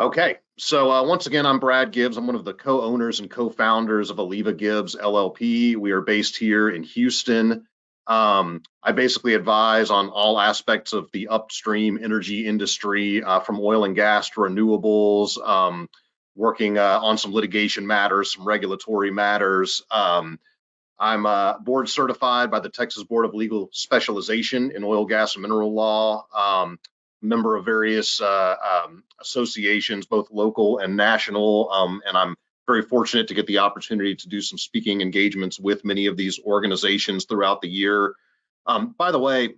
Okay, so once again, I'm Brad Gibbs. I'm one of the co-owners and co-founders of Oliva Gibbs LLP. We are based here in Houston. I basically advise on all aspects of the upstream energy industry, from oil and gas to renewables, working on some litigation matters, some regulatory matters. I'm board certified by the Texas Board of Legal Specialization in oil, gas, and mineral law. Member of various associations, both local and national, and I'm very fortunate to get the opportunity to do some speaking engagements with many of these organizations throughout the year. By the way,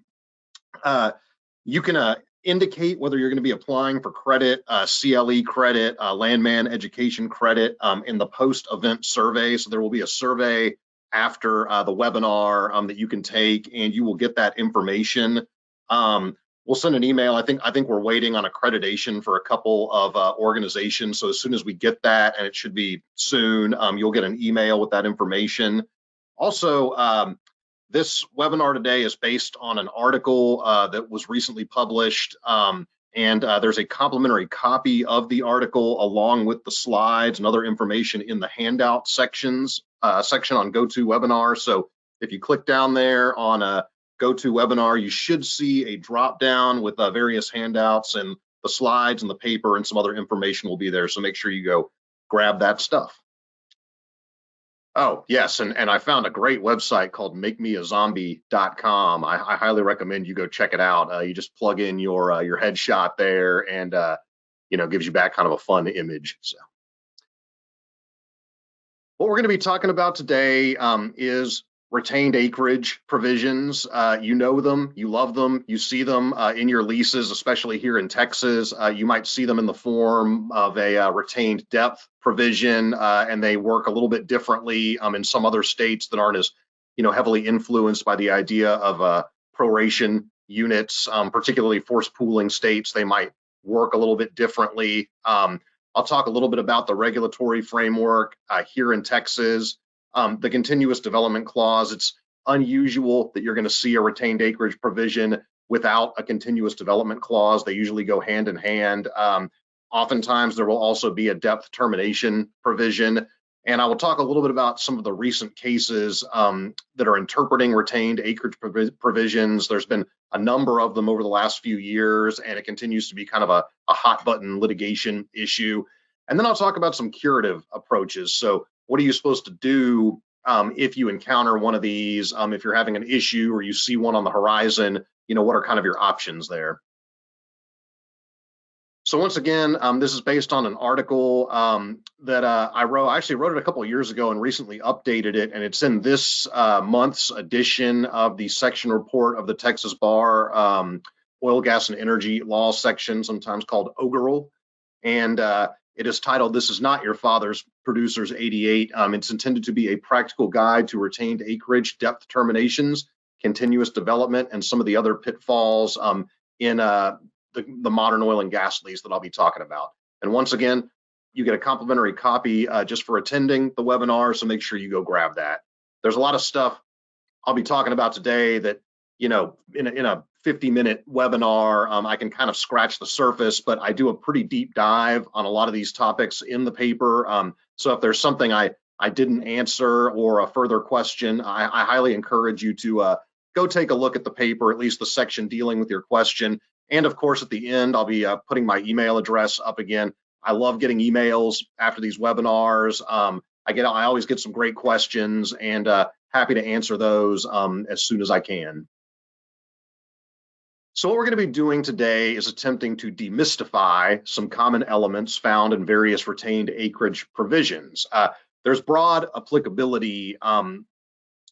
you can indicate whether you're going to be applying for credit, CLE credit, landman education credit in the post-event survey. So there will be a survey after the webinar that you can take, and you will get that information. We'll send an email. I think we're waiting on accreditation for a couple of organizations. So as soon as we get that, and it should be soon, you'll get an email with that information. Also, this webinar today is based on an article that was recently published, and there's a complimentary copy of the article along with the slides and other information in the handout section on GoToWebinar. So if you click down there on GoToWebinar, you should see a drop down with various handouts, and the slides and the paper and some other information will be there. So make sure you go grab that stuff. Oh, yes, and I found a great website called makemeazombie.com. I highly recommend you go check it out. You just plug in your headshot there, and gives you back kind of a fun image. So what we're going to be talking about today is retained acreage provisions. You know them, you love them, you see them in your leases, especially here in Texas. You might see them in the form of a retained depth provision, and they work a little bit differently in some other states that aren't as heavily influenced by the idea of proration units, particularly force pooling states. They might work a little bit differently. I'll talk a little bit about the regulatory framework here in Texas. The continuous development clause, it's unusual that you're going to see a retained acreage provision without a continuous development clause. They usually go hand in hand. Oftentimes, there will also be a depth termination provision. And I will talk a little bit about some of the recent cases that are interpreting retained acreage provisions. There's been a number of them over the last few years, and it continues to be kind of a hot button litigation issue. And then I'll talk about some curative approaches. So what are you supposed to do if you encounter one of these? If you're having an issue or you see one on the horizon, what are kind of your options there? So once again, this is based on an article that I wrote. I actually wrote it a couple of years ago and recently updated it, and it's in this month's edition of the section report of the Texas Bar Oil, Gas, and Energy Law section, sometimes called OGRL. And it is titled, "This is Not Your Father's Producer's 88. It's intended to be a practical guide to retained acreage, depth terminations, continuous development, and some of the other pitfalls in the modern oil and gas lease that I'll be talking about." And once again, you get a complimentary copy just for attending the webinar, so make sure you go grab that. There's a lot of stuff I'll be talking about today that, in a 50-minute webinar, I can kind of scratch the surface, but I do a pretty deep dive on a lot of these topics in the paper. So if there's something I didn't answer or a further question, I highly encourage you to go take a look at the paper, at least the section dealing with your question. And of course, at the end, I'll be putting my email address up again. I love getting emails after these webinars. I always get some great questions, and happy to answer those as soon as I can. So what we're going to be doing today is attempting to demystify some common elements found in various retained acreage provisions. There's broad applicability, when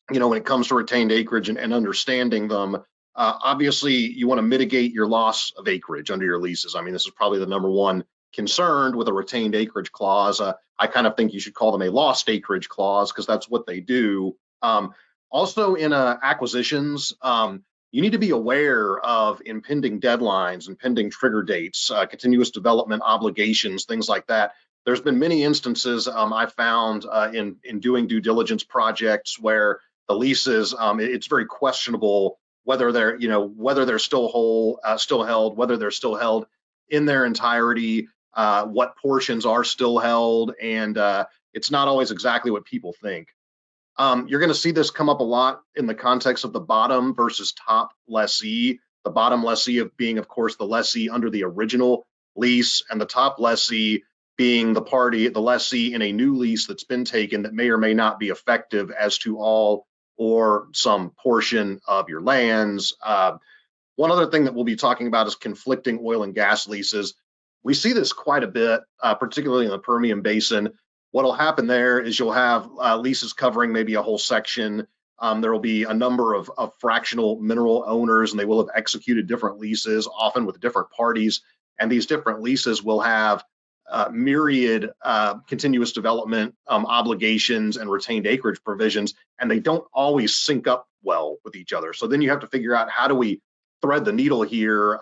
it comes to retained acreage and understanding them. Obviously, you want to mitigate your loss of acreage under your leases. I mean, this is probably the number one concern with a retained acreage clause. I kind of think you should call them a lost acreage clause, because that's what they do. Also, in acquisitions, you need to be aware of impending deadlines, impending trigger dates, continuous development obligations, things like that. There's been many instances I found in doing due diligence projects where the leases, it's very questionable whether they're, still held in their entirety. what portions are still held, and it's not always exactly what people think. You're going to see this come up a lot in the context of the bottom versus top lessee. The bottom lessee of being, of course, the lessee under the original lease, and the top lessee being the lessee in a new lease that's been taken that may or may not be effective as to all or some portion of your lands. One other thing that we'll be talking about is conflicting oil and gas leases. We see this quite a bit, particularly in the Permian Basin. What'll happen there is you'll have leases covering maybe a whole section. There will be a number of fractional mineral owners, and they will have executed different leases, often with different parties. And these different leases will have myriad continuous development obligations and retained acreage provisions, and they don't always sync up well with each other. So then you have to figure out, how do we thread the needle here,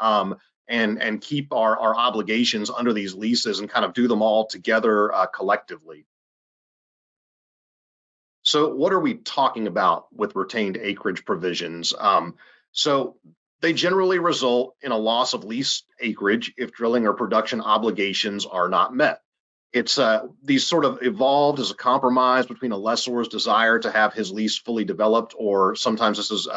and keep our obligations under these leases and kind of do them all together collectively. So what are we talking about with retained acreage provisions? So they generally result in a loss of leased acreage if drilling or production obligations are not met. It's these sort of evolved as a compromise between a lessor's desire to have his lease fully developed, or sometimes this is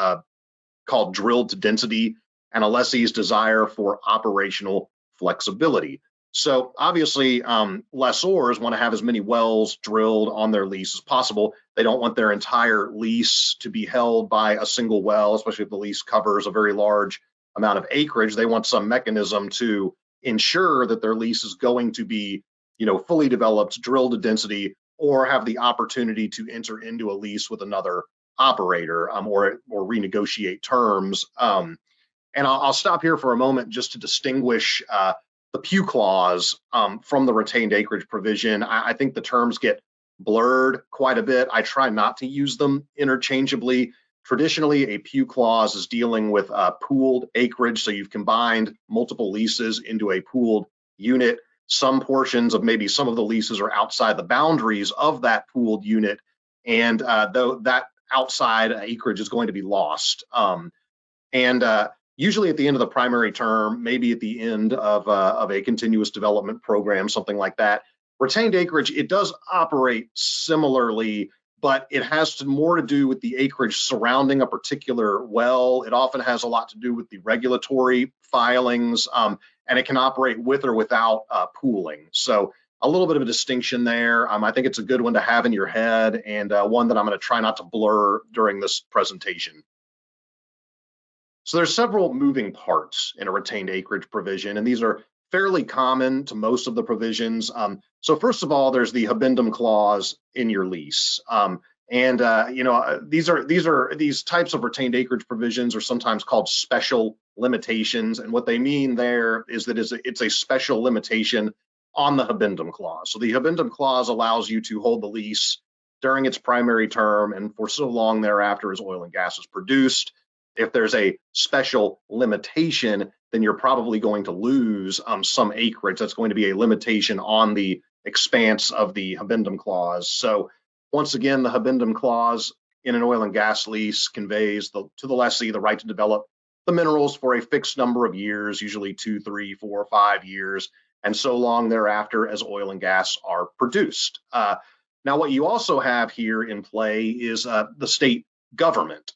called drilled to density, and a lessee's desire for operational flexibility. So obviously, lessors want to have as many wells drilled on their lease as possible. They don't want their entire lease to be held by a single well, especially if the lease covers a very large amount of acreage. They want some mechanism to ensure that their lease is going to be, fully developed, drilled to density, or have the opportunity to enter into a lease with another operator, or renegotiate terms. And I'll stop here for a moment just to distinguish the Pew Clause from the retained acreage provision. I think the terms get blurred quite a bit. I try not to use them interchangeably. Traditionally, a Pew Clause is dealing with pooled acreage, so you've combined multiple leases into a pooled unit. Some portions of maybe some of the leases are outside the boundaries of that pooled unit, and though that outside acreage is going to be lost. Usually at the end of the primary term, maybe at the end of a continuous development program, something like that. Retained acreage, it does operate similarly, but it has more to do with the acreage surrounding a particular well. It often has a lot to do with the regulatory filings, and it can operate with or without pooling. So a little bit of a distinction there. I think it's a good one to have in your head, and one that I'm going to try not to blur during this presentation. So there's several moving parts in a retained acreage provision, and these are fairly common to most of the provisions. So first of all, there's the habendum clause in your lease. These types of retained acreage provisions are sometimes called special limitations, and what they mean there is that it's a special limitation on the habendum clause. So the habendum clause allows you to hold the lease during its primary term and for so long thereafter as oil and gas is produced. If there's a special limitation, then you're probably going to lose some acreage. That's going to be a limitation on the expanse of the habendum clause. So once again, the habendum clause in an oil and gas lease conveys to the lessee the right to develop the minerals for a fixed number of years, usually 2, 3, 4, 5 years, and so long thereafter as oil and gas are produced. Now, what you also have here in play is the state government.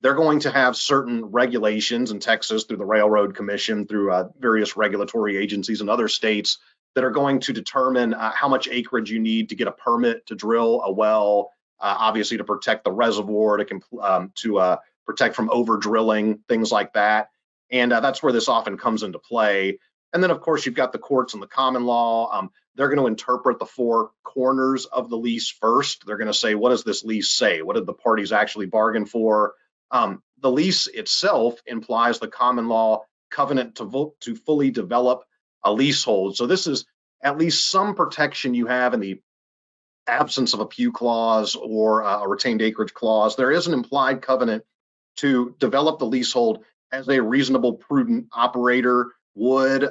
They're going to have certain regulations in Texas through the Railroad Commission, through various regulatory agencies in other states that are going to determine how much acreage you need to get a permit to drill a well, obviously to protect the reservoir, to protect from over drilling, things like that. And that's where this often comes into play. And then, of course, you've got the courts and the common law. They're going to interpret the four corners of the lease first. They're going to say, what does this lease say? What did the parties actually bargain for? The lease itself implies the common law covenant to fully develop a leasehold. So this is at least some protection you have in the absence of a Pew Clause or a retained acreage clause. There is an implied covenant to develop the leasehold as a reasonable, prudent operator would.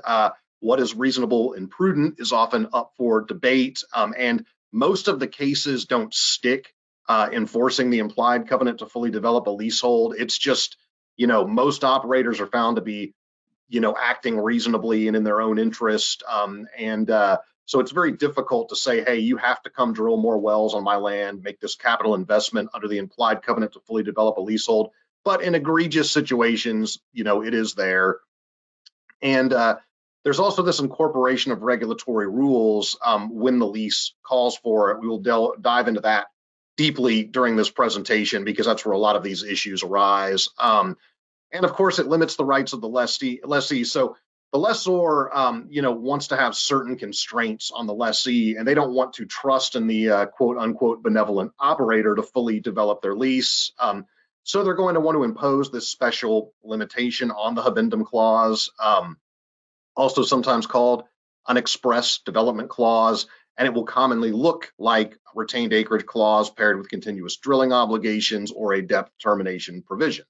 What is reasonable and prudent is often up for debate, and most of the cases don't stick enforcing the implied covenant to fully develop a leasehold. It's just, most operators are found to be, acting reasonably and in their own interest. So it's very difficult to say, hey, you have to come drill more wells on my land, make this capital investment under the implied covenant to fully develop a leasehold. But in egregious situations, it is there. And there's also this incorporation of regulatory rules when the lease calls for it. We will dive into that deeply during this presentation because that's where a lot of these issues arise. And of course, it limits the rights of the lessee. So the lessor, wants to have certain constraints on the lessee, and they don't want to trust in the quote unquote benevolent operator to fully develop their lease. So they're going to want to impose this special limitation on the habendum clause, also sometimes called an express development clause, and it will commonly look like a retained acreage clause paired with continuous drilling obligations or a depth termination provision.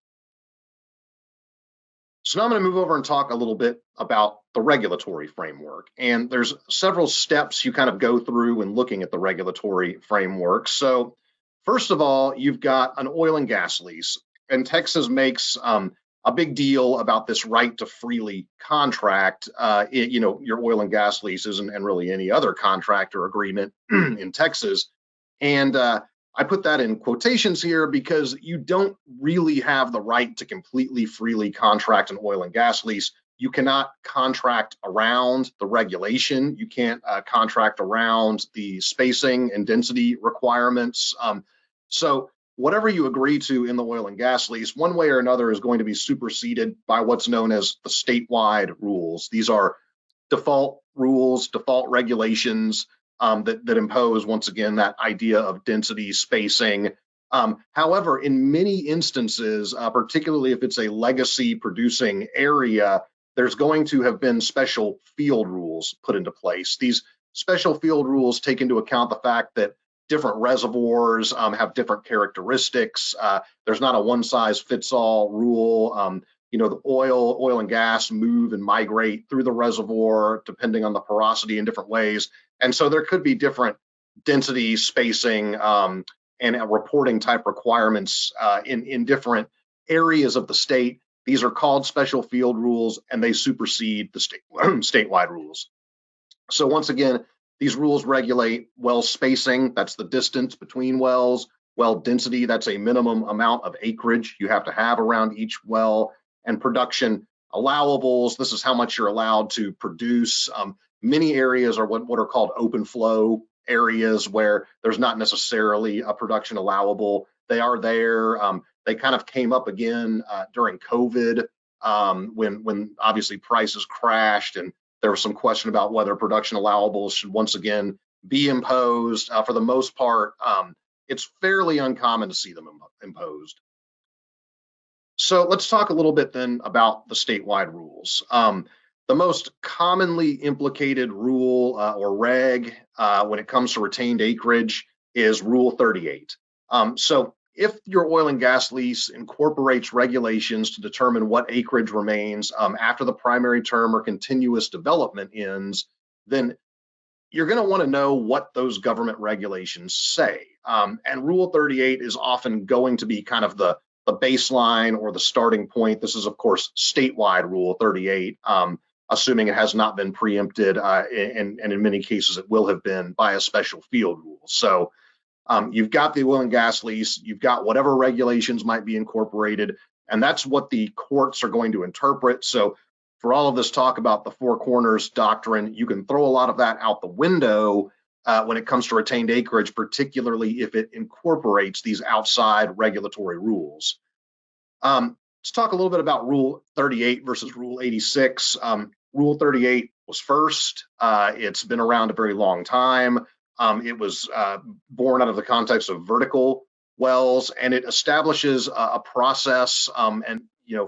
So now I'm going to move over and talk a little bit about the regulatory framework. And there's several steps you kind of go through when looking at the regulatory framework. So first of all, you've got an oil and gas lease. And Texas makes a big deal about this right to freely contract, your oil and gas leases and really any other contract or agreement in Texas. And I put that in quotations here because you don't really have the right to completely freely contract an oil and gas lease. You cannot contract around the regulation. You can't contract around the spacing and density requirements. So whatever you agree to in the oil and gas lease, one way or another is going to be superseded by what's known as the statewide rules. These are default rules, default regulations that impose, once again, that idea of density, spacing. However, in many instances, particularly if it's a legacy producing area, there's going to have been special field rules put into place. These special field rules take into account the fact that different reservoirs have different characteristics. There's not a one-size-fits-all rule. The oil and gas move and migrate through the reservoir depending on the porosity in different ways. And so there could be different density, spacing, and reporting type requirements in different areas of the state. These are called special field rules, and they supersede the statewide rules. So once again, these rules regulate well spacing, that's the distance between wells, well density, that's a minimum amount of acreage you have to have around each well, and production allowables, this is how much you're allowed to produce. Many areas are what are called open flow areas where there's not necessarily a production allowable. They are there. They kind of came up again during COVID when obviously prices crashed and there was some question about whether production allowables should once again be imposed. For the most part, it's fairly uncommon to see them imposed. So let's talk a little bit then about the statewide rules. The most commonly implicated rule or reg when it comes to retained acreage is Rule 38. So if your oil and gas lease incorporates regulations to determine what acreage remains after the primary term or continuous development ends, then you're going to want to know what those government regulations say. And Rule 38 is often going to be kind of the baseline or the starting point. This is, of course, statewide Rule 38, assuming it has not been preempted, and in many cases it will have been by a special field rule. So you've got the oil and gas lease, you've got whatever regulations might be incorporated, and that's what the courts are going to interpret. So for all of this talk about the four corners doctrine, you can throw a lot of that out the window when it comes to retained acreage, particularly if it incorporates these outside regulatory rules. Let's talk a little bit about Rule 38 versus Rule 86. Rule 38 was first. It's been around a very long time. It was born out of the context of vertical wells, and it establishes a process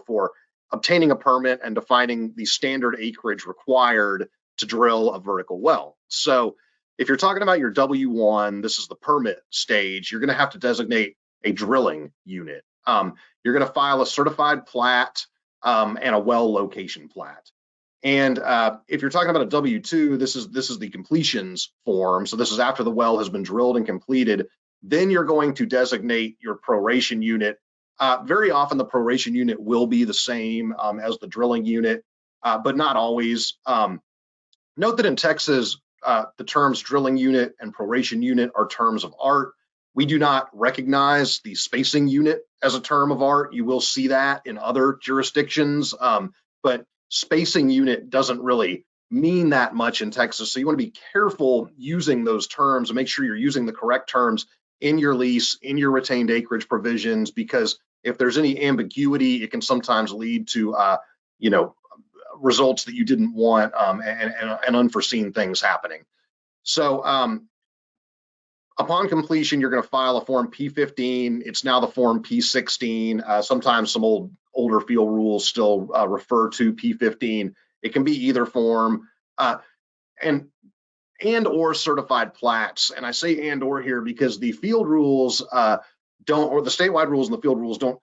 for obtaining a permit and defining the standard acreage required to drill a vertical well. So if you're talking about your W1, this is the permit stage, you're going to have to designate a drilling unit. You're going to file a certified plat and a well location plat. And if you're talking about a W2, this is the completions form. So this is after the well has been drilled and completed. Then you're going to designate your proration unit. Very often the proration unit will be the same as the drilling unit. but not always. Note that in Texas, the terms drilling unit and proration unit are terms of art. We do not recognize the spacing unit as a term of art. You will see that in other jurisdictions, but spacing unit doesn't really mean that much in Texas. So you want to be careful using those terms and make sure you're using the correct terms in your lease, in your retained acreage provisions, because if there's any ambiguity, it can sometimes lead to, results that you didn't want, and unforeseen things happening. So upon completion, you're going to file a Form P15. It's now the Form P16. Sometimes some older field rules still refer to P15. It can be either form, and or certified plats. And I say and or here because the field rules don't, or the statewide rules and the field rules don't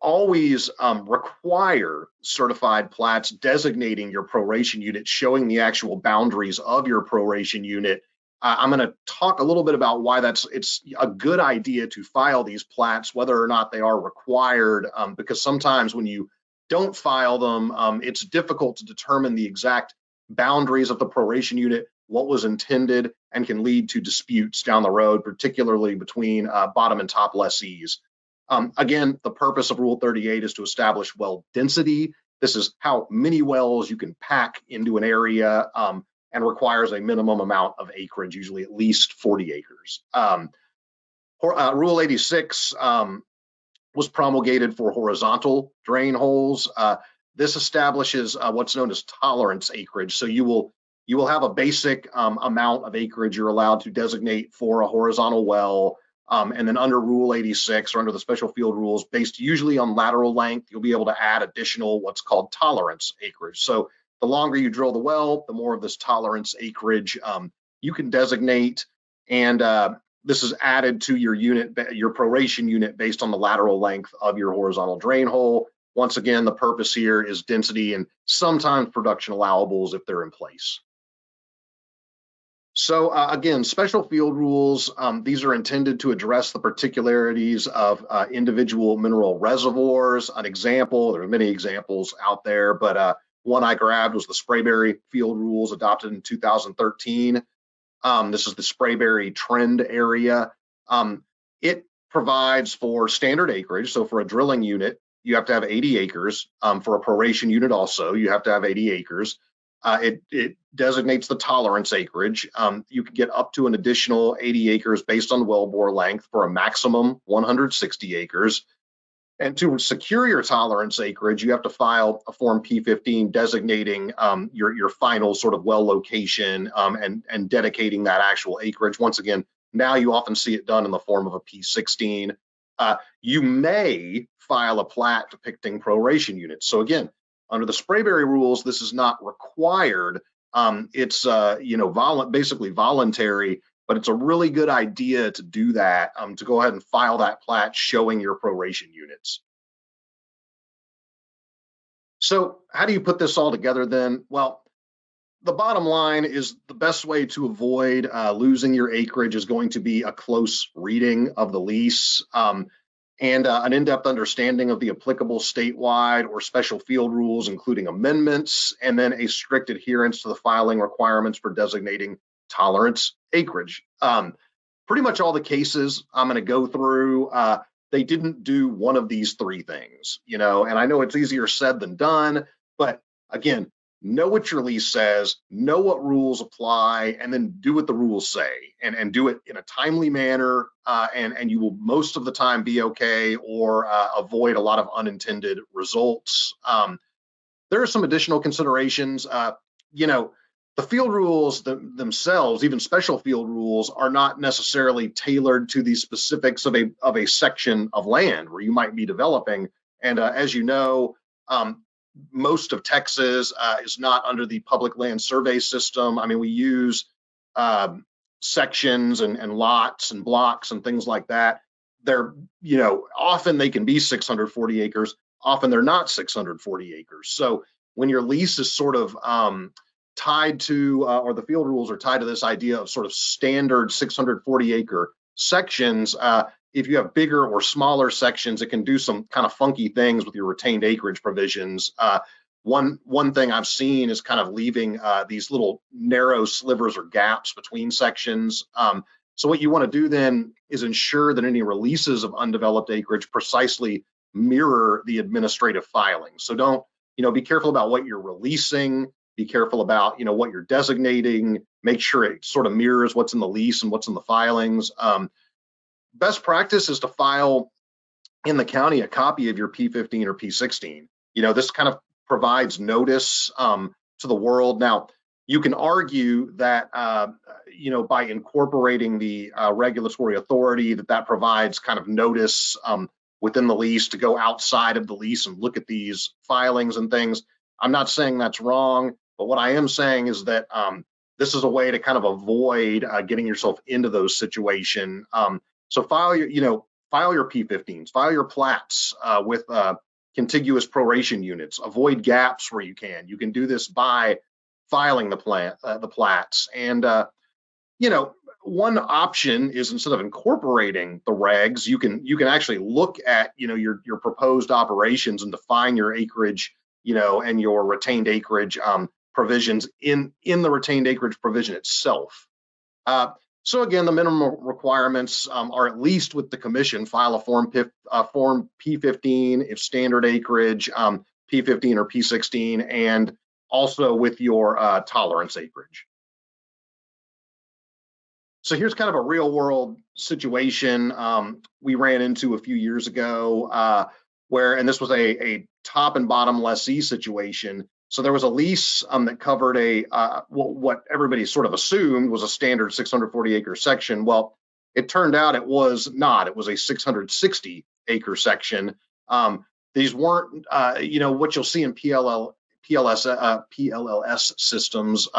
always require certified plats designating your proration unit, showing the actual boundaries of your proration unit. I'm going to talk a little bit about why it's a good idea to file these plats, whether or not they are required, because sometimes when you don't file them, it's difficult to determine the exact boundaries of the proration unit, what was intended, and can lead to disputes down the road, particularly between bottom and top lessees. Again, the purpose of Rule 38 is to establish well density. This is how many wells you can pack into an area, and requires a minimum amount of acreage, usually at least 40 acres. Rule 86 was promulgated for horizontal drain holes. This establishes what's known as tolerance acreage. So you will have a basic amount of acreage you're allowed to designate for a horizontal well. And then under Rule 86 or under the special field rules, based usually on lateral length, you'll be able to add additional what's called tolerance acreage. So the longer you drill the well, the more of this tolerance acreage you can designate. And this is added to your unit, your proration unit, based on the lateral length of your horizontal drain hole. Once again, the purpose here is density and sometimes production allowables if they're in place. So again, special field rules, these are intended to address the particularities of individual mineral reservoirs. An example, there are many examples out there, but one I grabbed was the Sprayberry field rules adopted in 2013. This is the Sprayberry trend area. It provides for standard acreage. So for a drilling unit, you have to have 80 acres. For a proration unit also, you have to have 80 acres. It designates the tolerance acreage. You can get up to an additional 80 acres based on wellbore length for a maximum 160 acres. And to secure your tolerance acreage, you have to file a Form P15 designating your final sort of well location, and dedicating that actual acreage. Once again, now you often see it done in the form of a P16. You may file a plat depicting proration units. So again, under the Sprayberry rules, this is not required. It's basically voluntary, but it's a really good idea to do that, to go ahead and file that plat showing your proration units. So how do you put this all together then? Well, the bottom line is the best way to avoid losing your acreage is going to be a close reading of the lease, and an in-depth understanding of the applicable statewide or special field rules, including amendments, and then a strict adherence to the filing requirements for designating tolerance acreage. Pretty much all the cases I'm going to go through, they didn't do one of these three things, and I know it's easier said than done, but again, know what your lease says, know what rules apply, and then do what the rules say, and do it in a timely manner, and you will most of the time be okay, or avoid a lot of unintended results. There are some additional considerations. The field rules themselves, even special field rules, are not necessarily tailored to the specifics of a section of land where you might be developing. And as you know, most of Texas is not under the public land survey system. I mean, we use sections and lots and blocks and things like that. They're, often they can be 640 acres. Often they're not 640 acres. So when your lease is sort of tied to, or the field rules are tied to this idea of sort of standard 640 acre sections, if you have bigger or smaller sections, it can do some kind of funky things with your retained acreage provisions. one thing I've seen is kind of leaving these little narrow slivers or gaps between sections. So what you want to do then is ensure that any releases of undeveloped acreage precisely mirror the administrative filing. So don't, be careful about what you're releasing, be careful about, what you're designating, make sure it sort of mirrors what's in the lease and what's in the filings. Best practice is to file in the county a copy of your P15 or P16. This kind of provides notice to the world. Now, you can argue that, by incorporating the regulatory authority, that provides kind of notice within the lease to go outside of the lease and look at these filings and things. I'm not saying that's wrong, but what I am saying is that this is a way to kind of avoid getting yourself into those situations. So file your P15s, file your plats with contiguous proration units. Avoid gaps where you can. You can do this by filing the plats. And one option is, instead of incorporating the regs, you can actually look at your proposed operations and define your acreage, and your retained acreage provisions in the retained acreage provision itself. So again, the minimum requirements are, at least with the commission, file a form P15 if standard acreage, P15 or P16, and also with your tolerance acreage. So here's kind of a real world situation we ran into a few years ago and this was a top and bottom lessee situation. So there was a lease that covered what everybody sort of assumed was a standard 640 acre section. Well, it turned out it was not. It was a 660 acre section. These weren't, what you'll see in PLSS systems,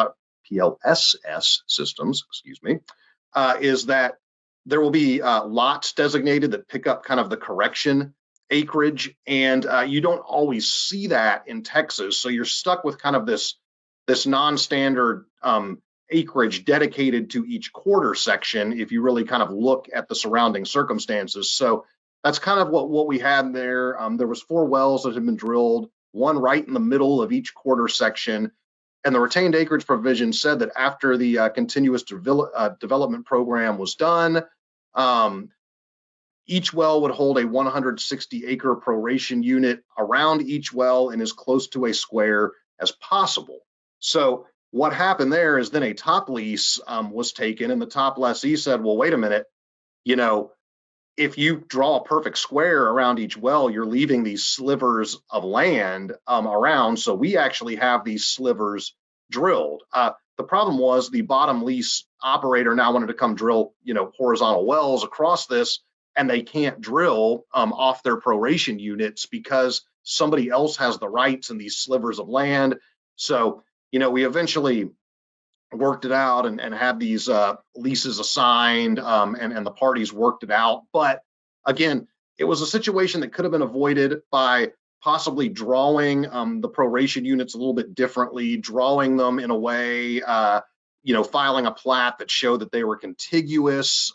is that there will be lots designated that pick up kind of the correction acreage, and you don't always see that in Texas. So you're stuck with kind of this non-standard acreage dedicated to each quarter section if you really kind of look at the surrounding circumstances. So that's kind of what we had there. There was 4 wells that had been drilled, one right in the middle of each quarter section. And the retained acreage provision said that after the continuous development program was done, each well would hold a 160 acre proration unit around each well and as close to a square as possible. So what happened there is then a top lease was taken, and the top lessee said, well, wait a minute, if you draw a perfect square around each well, you're leaving these slivers of land around. So we actually have these slivers drilled. The problem was the bottom lease operator now wanted to come drill, horizontal wells across this, and they can't drill off their proration units because somebody else has the rights in these slivers of land. So, we eventually worked it out and had these leases assigned, and the parties worked it out. But again, it was a situation that could have been avoided by possibly drawing the proration units a little bit differently, drawing them in a way, filing a plat that showed that they were contiguous.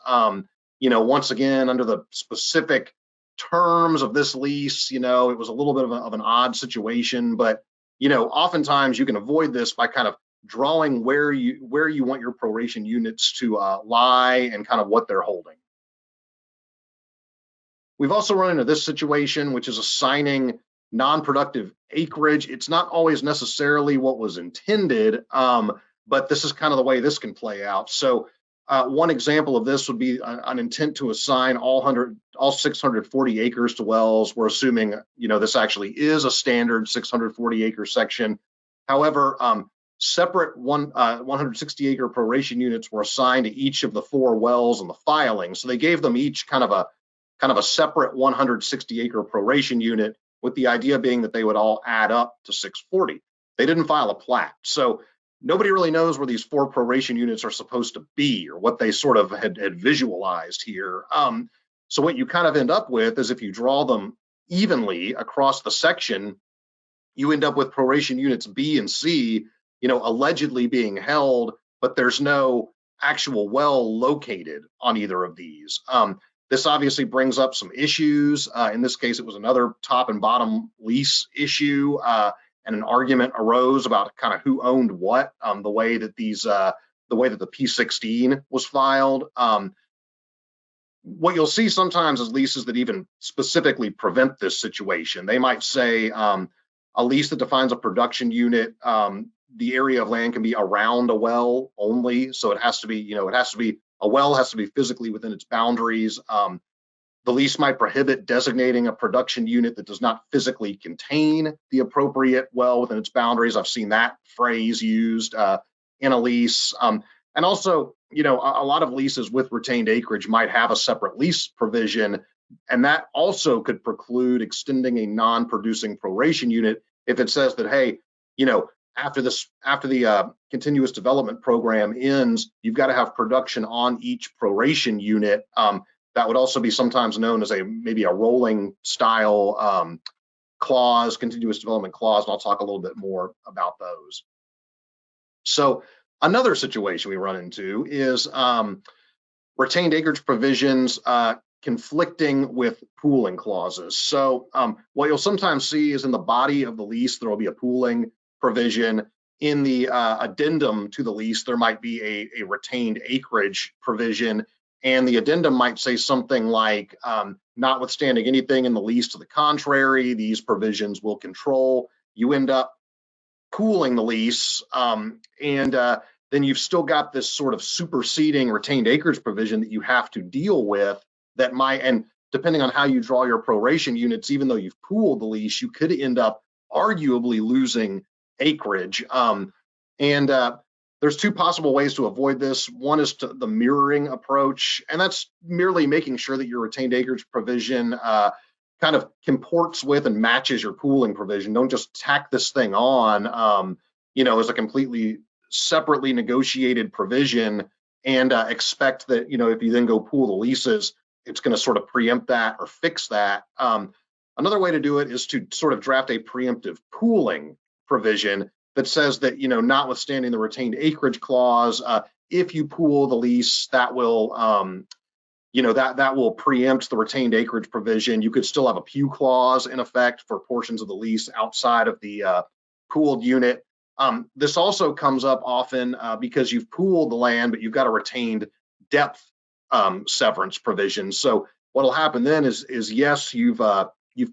Once again, under the specific terms of this lease, it was a little bit of an odd situation, but, oftentimes you can avoid this by kind of drawing where you want your proration units to lie and kind of what they're holding. We've also run into this situation, which is assigning non-productive acreage. It's not always necessarily what was intended, but this is kind of the way this can play out. So one example of this would be an intent to assign all 640 acres to wells. We're assuming, this actually is a standard 640 acre section. However, separate 160 acre proration units were assigned to each of the 4 wells in the filing. So they gave them each kind of a separate 160 acre proration unit, with the idea being that they would all add up to 640. They didn't file a plat. So nobody really knows where these 4 proration units are supposed to be or what they sort of had visualized here. So what you kind of end up with is, if you draw them evenly across the section, you end up with proration units B and C, allegedly being held, but there's no actual well located on either of these. This obviously brings up some issues. In this case, it was another top and bottom lease issue. and an argument arose about kind of who owned what, the way that the way that the P16 was filed. What you'll see sometimes is leases that even specifically prevent this situation. They might say a lease that defines a production unit, the area of land can be around a well only. So it has to be, a well has to be physically within its boundaries. The lease might prohibit designating a production unit that does not physically contain the appropriate well within its boundaries. I've seen that phrase used in a lease. And also, a lot of leases with retained acreage might have a separate lease provision, and that also could preclude extending a non-producing proration unit if it says that, hey, after the continuous development program ends, you've got to have production on each proration unit. That would also be sometimes known as maybe a rolling style clause, continuous development clause, and I'll talk a little bit more about those. So another situation we run into is retained acreage provisions conflicting with pooling clauses. So what you'll sometimes see is in the body of the lease, there will be a pooling provision. In the addendum to the lease, there might be a retained acreage provision, and the addendum might say something like, notwithstanding anything in the lease to the contrary, these provisions will control. You end up pooling the lease, and then you've still got this sort of superseding retained acreage provision that you have to deal with that might, and depending on how you draw your proration units, even though you've pooled the lease, you could end up arguably losing acreage. There's two possible ways to avoid this. One is the mirroring approach, and that's merely making sure that your retained acreage provision kind of comports with and matches your pooling provision. Don't just tack this thing on, as a completely separately negotiated provision and expect that, if you then go pool the leases, it's going to sort of preempt that or fix that. Another way to do it is to sort of draft a preemptive pooling provision that says that, notwithstanding the retained acreage clause, if you pool the lease, that will, that will preempt the retained acreage provision. You could still have a pew clause in effect for portions of the lease outside of the pooled unit. This also comes up often because you've pooled the land, but you've got a retained depth severance provision. So what'll happen then is yes, you've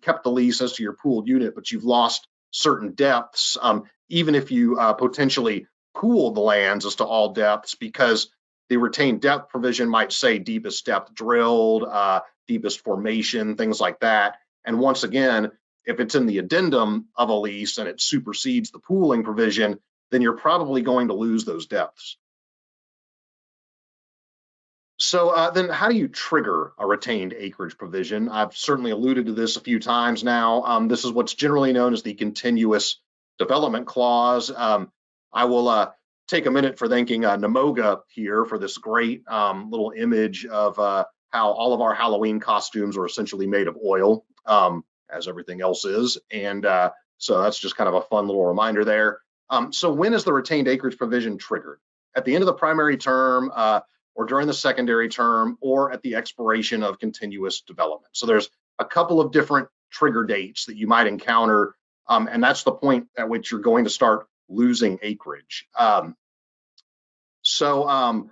kept the lease as to your pooled unit, but you've lost certain depths, even if you potentially pool the lands as to all depths, because the retained depth provision might say deepest depth drilled, deepest formation, things like that. And once again, if it's in the addendum of a lease and it supersedes the pooling provision, then you're probably going to lose those depths. So then how do you trigger a retained acreage provision? I've certainly alluded to this a few times now. This is what's generally known as the continuous development clause. I will take a minute for thanking Namoga here for this great little image of how all of our Halloween costumes are essentially made of oil, as everything else is. And so that's just kind of a fun little reminder there. So when is the retained acreage provision triggered? At the end of the primary term, or during the secondary term, or at the expiration of continuous development. So there's a couple of different trigger dates that you might encounter, and that's the point at which you're going to start losing acreage. So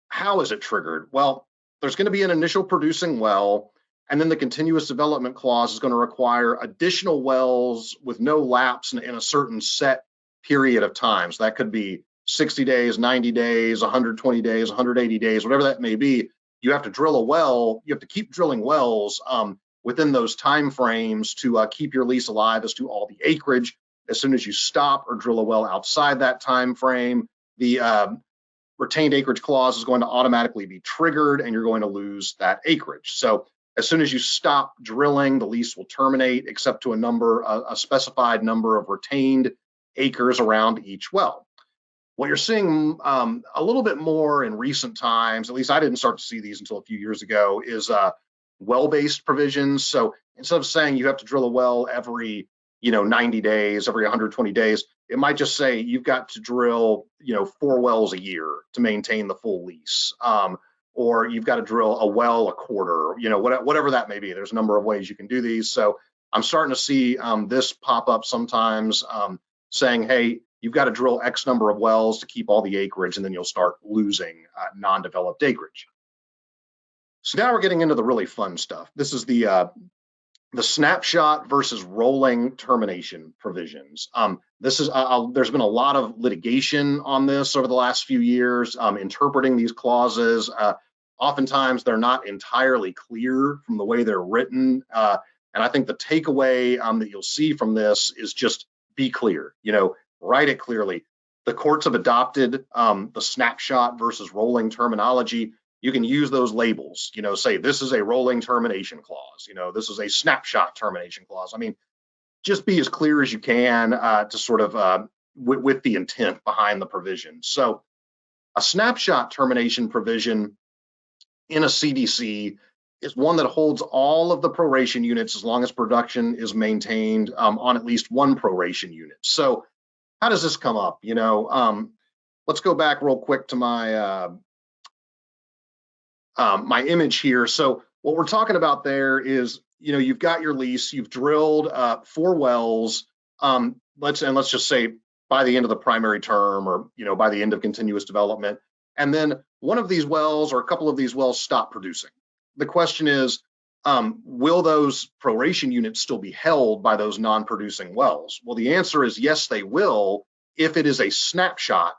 how is it triggered? Well, there's going to be an initial producing well, and then the continuous development clause is going to require additional wells with no lapse in a certain set period of time. So that could be 60 days, 90 days, 120 days, 180 days, whatever that may be. You have to drill a well. You have to keep drilling wells within those time frames to keep your lease alive as to all the acreage. As soon as you stop or drill a well outside that time frame, the retained acreage clause is going to automatically be triggered and you're going to lose that acreage. So as soon as you stop drilling, the lease will terminate except to a specified number of retained acres around each well. What you're seeing a little bit more in recent times, at least I didn't start to see these until a few years ago, is well-based provisions. So instead of saying you have to drill a well every 90 days, every 120 days, it might just say you've got to drill 4 wells a year to maintain the full lease, or you've got to drill a well a quarter, whatever that may be. There's a number of ways you can do these. So I'm starting to see this pop up sometimes, saying, hey, you've got to drill X number of wells to keep all the acreage, and then you'll start losing non-developed acreage. So now we're getting into the really fun stuff. This is the snapshot versus rolling termination provisions. There's been a lot of litigation on this over the last few years, interpreting these clauses. Oftentimes, they're not entirely clear from the way they're written. And I think the takeaway that you'll see from this is just be clear, write it clearly. The courts have adopted the snapshot versus rolling terminology. You can use those labels, say this is a rolling termination clause, this is a snapshot termination clause. I mean, just be as clear as you can to sort of with the intent behind the provision. So a snapshot termination provision in a CDC is one that holds all of the proration units as long as production is maintained on at least one proration unit. So how does this come up? Let's go back real quick to my my image here. So what we're talking about there is, you've got your lease, you've drilled 4 wells. Let's just say by the end of the primary term, or by the end of continuous development, and then one of these wells or a couple of these wells stop producing. The question is, will those proration units still be held by those non-producing wells? Well, the answer is yes, they will, if it is a snapshot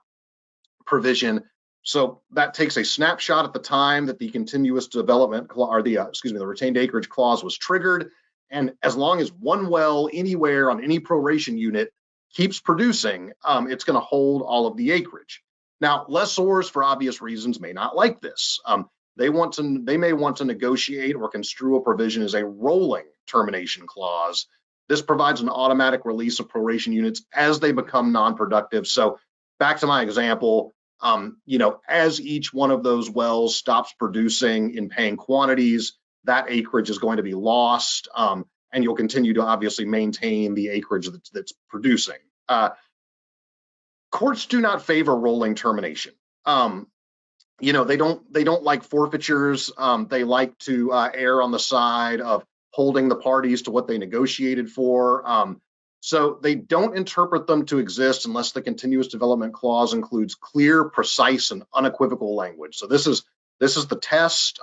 provision. So that takes a snapshot at the time that the continuous development or the retained acreage clause was triggered. And as long as one well anywhere on any proration unit keeps producing, it's going to hold all of the acreage. Now, lessors, for obvious reasons, may not like this. They may want to negotiate or construe a provision as a rolling termination clause. This provides an automatic release of proration units as they become non-productive. So back to my example, as each one of those wells stops producing in paying quantities, that acreage is going to be lost, and you'll continue to obviously maintain the acreage that's producing. Courts do not favor rolling termination. They don't like forfeitures. They like to err on the side of holding the parties to what they negotiated for. So they don't interpret them to exist unless the continuous development clause includes clear, precise, and unequivocal language. So this is the test.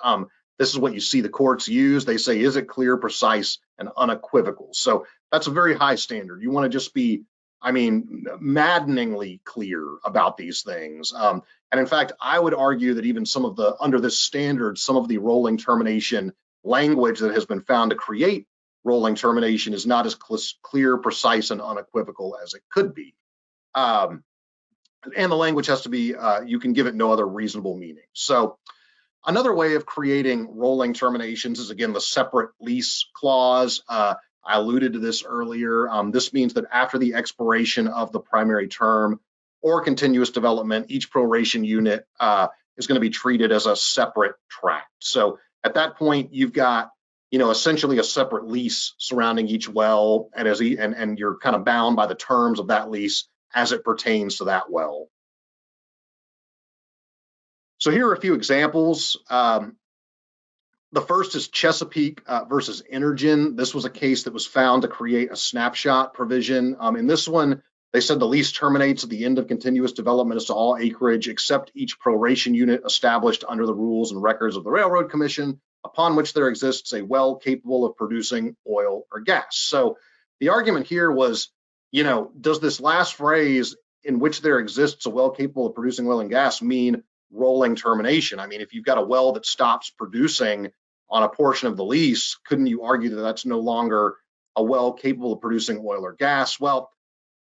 This is what you see the courts use. They say, is it clear, precise, and unequivocal? So that's a very high standard. You want to just be, maddeningly clear about these things. And in fact, I would argue that even under this standard, some of the rolling termination language that has been found to create rolling termination is not as clear, precise, and unequivocal as it could be. And the language has to be, you can give it no other reasonable meaning. So another way of creating rolling terminations is, again, the separate lease clause. I alluded to this earlier. This means that after the expiration of the primary term or continuous development, each proration unit is going to be treated as a separate tract. So at that point, you've got essentially a separate lease surrounding each well, and you're kind of bound by the terms of that lease as it pertains to that well. So here are a few examples. The first is Chesapeake versus Energen. This was a case that was found to create a snapshot provision. In this one, they said the lease terminates at the end of continuous development as to all acreage except each proration unit established under the rules and records of the Railroad Commission, upon which there exists a well capable of producing oil or gas. So the argument here was, does this last phrase, in which there exists a well capable of producing oil and gas, mean rolling termination? If you've got a well that stops producing on a portion of the lease, couldn't you argue that that's no longer a well capable of producing oil or gas? Well,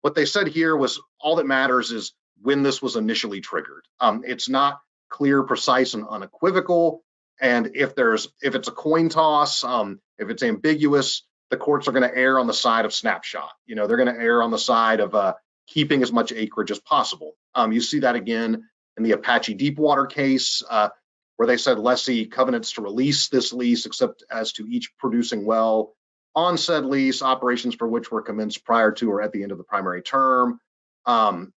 what they said here was all that matters is when this was initially triggered. It's not clear, precise, and unequivocal. And if it's a coin toss, if it's ambiguous, the courts are going to err on the side of snapshot. They're going to err on the side of keeping as much acreage as possible. You see that again in the Apache Deepwater case, where they said lessee covenants to release this lease except as to each producing well on said lease, operations for which were commenced prior to or at the end of the primary term, and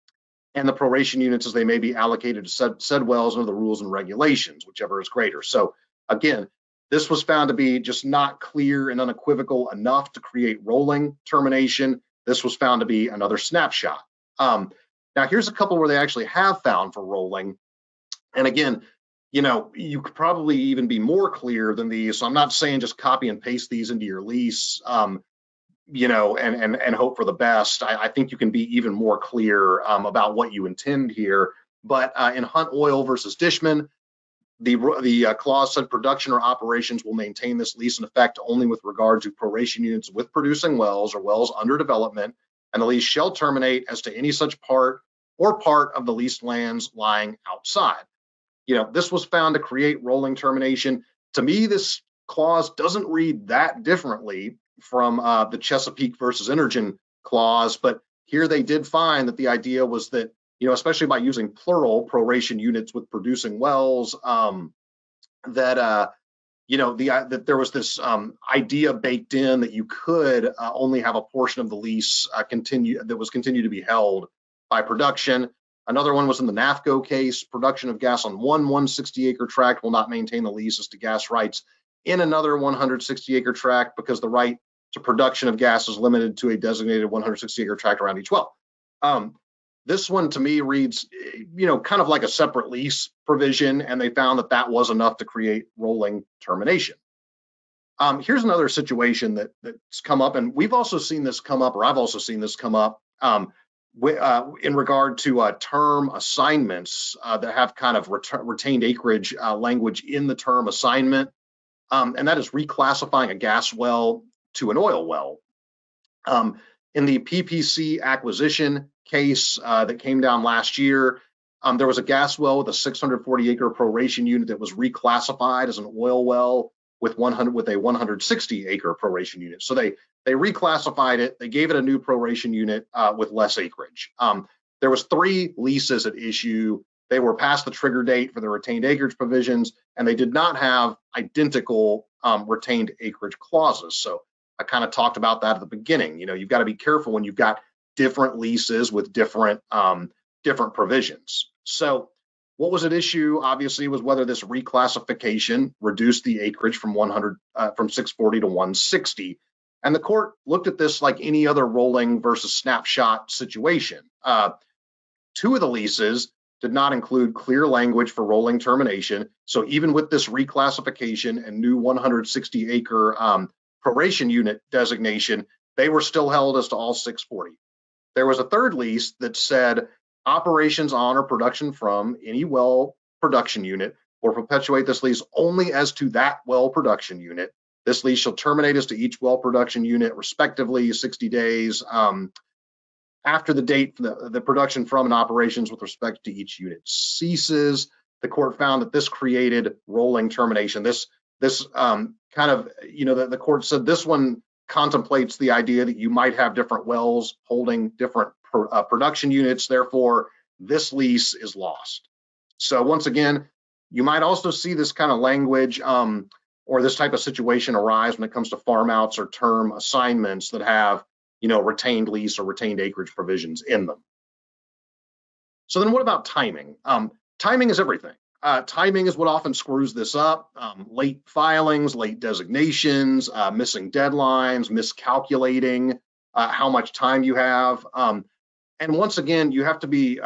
the proration units as they may be allocated to said wells under the rules and regulations, whichever is greater. So again, This was found to be just not clear and unequivocal enough to create rolling termination. This was found to be another snapshot. Now, here's a couple where they actually have found for rolling. And again, you could probably even be more clear than these. So I'm not saying just copy and paste these into your lease, and hope for the best. I think you can be even more clear about what you intend here. But in Hunt Oil versus Dishman, the clause said production or operations will maintain this lease in effect only with regard to proration units with producing wells or wells under development, and the lease shall terminate as to any such part of the leased lands lying outside. This was found to create rolling termination. To me, this clause doesn't read that differently from the Chesapeake versus Energen clause, but here they did find that the idea was that, especially by using plural proration units with producing wells, that there was this idea baked in that you could only have a portion of the lease continue to be held by production. Another one was in the NAFCO case. Production of gas on one 160-acre tract will not maintain the lease as to gas rights in another 160-acre tract because the right to production of gas is limited to a designated 160-acre tract around each well. This one to me reads, kind of like a separate lease provision, and they found that that was enough to create rolling termination. Here's another situation that's come up, and we've also seen this come up, or I've also seen this come up in regard to term assignments that have kind of retained acreage language in the term assignment, and that is reclassifying a gas well to an oil well. In the PPC acquisition case that came down last year, there was a gas well with a 640-acre proration unit that was reclassified as an oil well with a 160-acre proration unit. So they reclassified it. They gave it a new proration unit with less acreage. There was 3 leases at issue. They were past the trigger date for the retained acreage provisions, and they did not have identical retained acreage clauses. So I kind of talked about that at the beginning. You've got to be careful when you've got different leases with different provisions. So what was at issue, obviously, was whether this reclassification reduced the acreage from 640 to 160. And the court looked at this like any other rolling versus snapshot situation. 2 of the leases did not include clear language for rolling termination. So even with this reclassification and new 160-acre proration unit designation, they were still held as to all 640. There was a 3rd lease that said operations on or production from any well production unit will perpetuate this lease only as to that well production unit. This lease shall terminate as to each well production unit respectively 60 days after the date the production from and operations with respect to each unit ceases. The court found that this created rolling termination. This the court said this one contemplates the idea that you might have different wells holding different production units. Therefore, this lease is lost. So once again, you might also see this kind of language or this type of situation arise when it comes to farm outs or term assignments that have, retained lease or retained acreage provisions in them. So then what about timing? Timing is everything. Timing is what often screws this up. Late filings, late designations, missing deadlines, miscalculating how much time you have. And once again, you have to be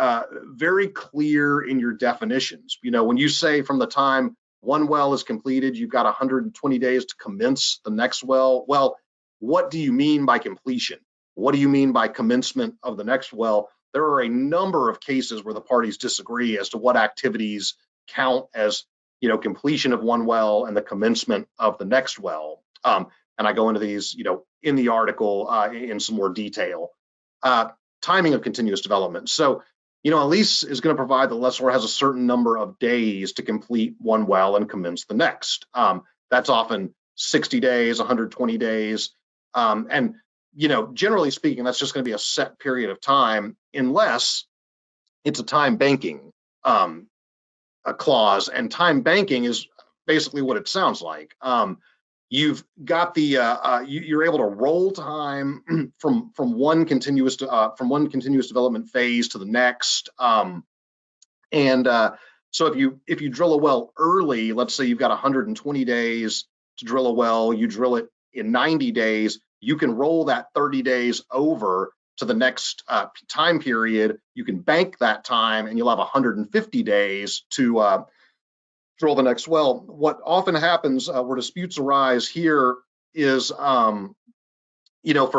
very clear in your definitions. When you say from the time one well is completed, you've got 120 days to commence the next well. Well, what do you mean by completion? What do you mean by commencement of the next well? There are a number of cases where the parties disagree as to what activities count as, completion of one well and the commencement of the next well. And I go into these, in the article in some more detail. Timing of continuous development. So, a lease is going to provide the lessor has a certain number of days to complete one well and commence the next. That's often 60 days, 120 days. And, generally speaking, that's just going to be a set period of time unless it's a time banking a clause. And time banking is basically what it sounds like. You've got you're able to roll time from one continuous development phase to the next. So if you drill a well early, let's say you've got 120 days to drill a well, you drill it in 90 days, you can roll that 30 days over to the next time period. You can bank that time and you'll have 150 days to drill the next well. What often happens where disputes arise here is, for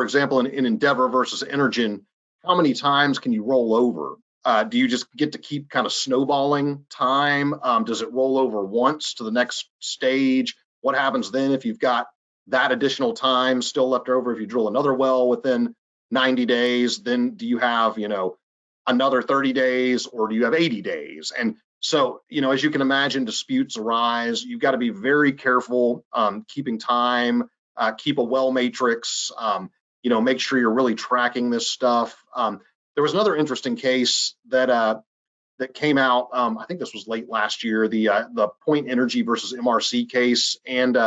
example, in Endeavor versus Energen, how many times can you roll over? Do you just get to keep kind of snowballing time? Does it roll over once to the next stage? What happens then if you've got that additional time still left over? If you drill another well within 90 days, then do you have, another 30 days or do you have 80 days? And so, as you can imagine, disputes arise. You've got to be very careful keeping time, keep a well matrix, make sure you're really tracking this stuff. There was another interesting case that came out. I think this was late last year, the Point Energy versus MRC case, and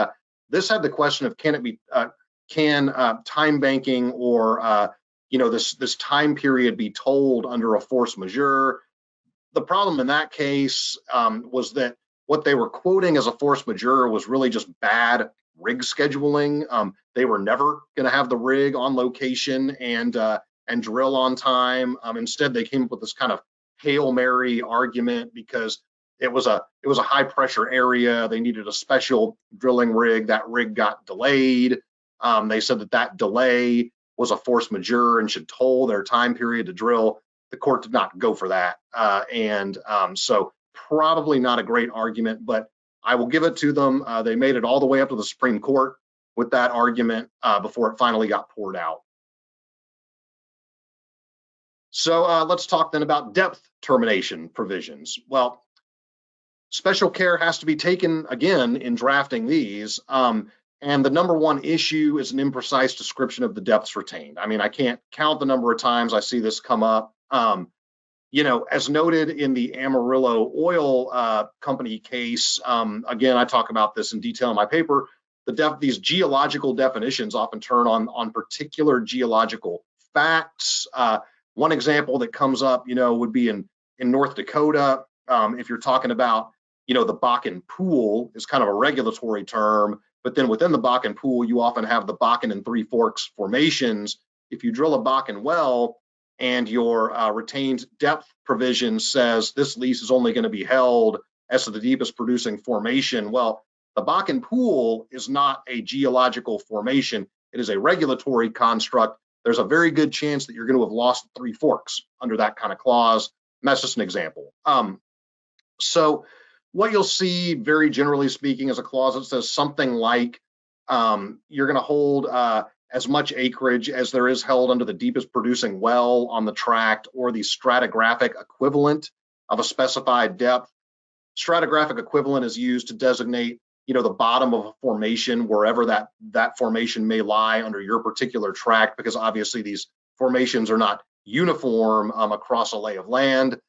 this had the question of can time banking or this time period be told under a force majeure? The problem in that case was that what they were quoting as a force majeure was really just bad rig scheduling. They were never going to have the rig on location and drill on time. Instead, they came up with this kind of Hail Mary argument because it was a high pressure area. They needed a special drilling rig. That rig got delayed. They said that delay was a force majeure and should toll their time period to drill. The court did not go for that. So probably not a great argument, but I will give it to them. They made it all the way up to the Supreme Court with that argument before it finally got poured out. So let's talk then about depth termination provisions. Well, special care has to be taken again in drafting these. And the number one issue is an imprecise description of the depths retained. I mean, I can't count the number of times I see this come up. As noted in the Amarillo Oil Company case, again, I talk about this in detail in my paper. These geological definitions often turn on particular geological facts. One example that comes up, would be in North Dakota. If you're talking about, the Bakken Pool is kind of a regulatory term, but then within the Bakken Pool, you often have the Bakken and Three Forks formations. If you drill a Bakken well and your retained depth provision says this lease is only going to be held as to the deepest producing formation, well, the Bakken Pool is not a geological formation. It is a regulatory construct. There's a very good chance that you're going to have lost Three Forks under that kind of clause. And that's just an example. So what you'll see, very generally speaking, is a clause that says something like you're going to hold as much acreage as there is held under the deepest producing well on the tract or the stratigraphic equivalent of a specified depth. Stratigraphic equivalent is used to designate, the bottom of a formation, wherever that formation may lie under your particular tract, because obviously these formations are not uniform across a lay of land.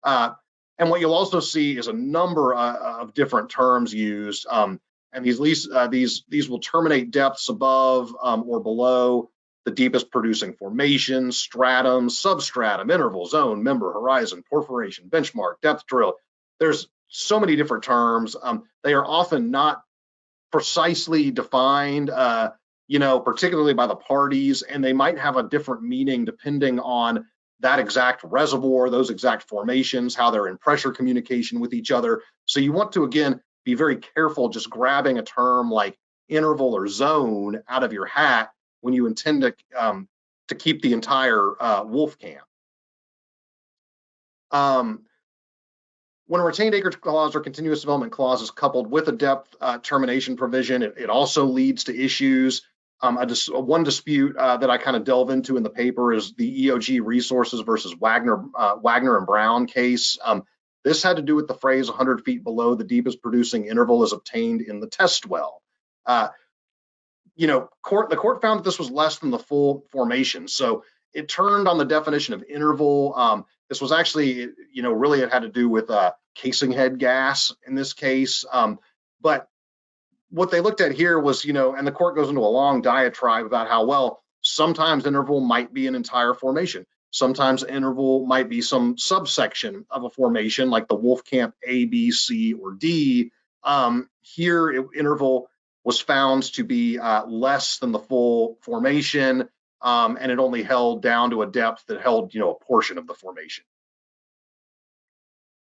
And what you'll also see is a number of different terms used, and these will terminate depths above or below the deepest producing formation, stratum, substratum, interval, zone, member, horizon, perforation, benchmark, depth drill. There's so many different terms. They are often not precisely defined, particularly by the parties, and they might have a different meaning depending on that exact reservoir, those exact formations, how they're in pressure communication with each other. So you want to, again, be very careful just grabbing a term like interval or zone out of your hat when you intend to keep the entire wolf camp. When a retained acreage clause or continuous development clause is coupled with a depth termination provision, it also leads to issues. One dispute that I kind of delve into in the paper is the EOG Resources versus Wagner and Brown case. This had to do with the phrase 100 feet below the deepest producing interval is obtained in the test well. The court found that this was less than the full formation, so it turned on the definition of interval. This was actually, really it had to do with casing head gas in this case. But what they looked at here was, and the court goes into a long diatribe about how, well, sometimes interval might be an entire formation. Sometimes interval might be some subsection of a formation, like the Wolfcamp A, B, C, or D. Here, interval was found to be less than the full formation, and it only held down to a depth that held, a portion of the formation.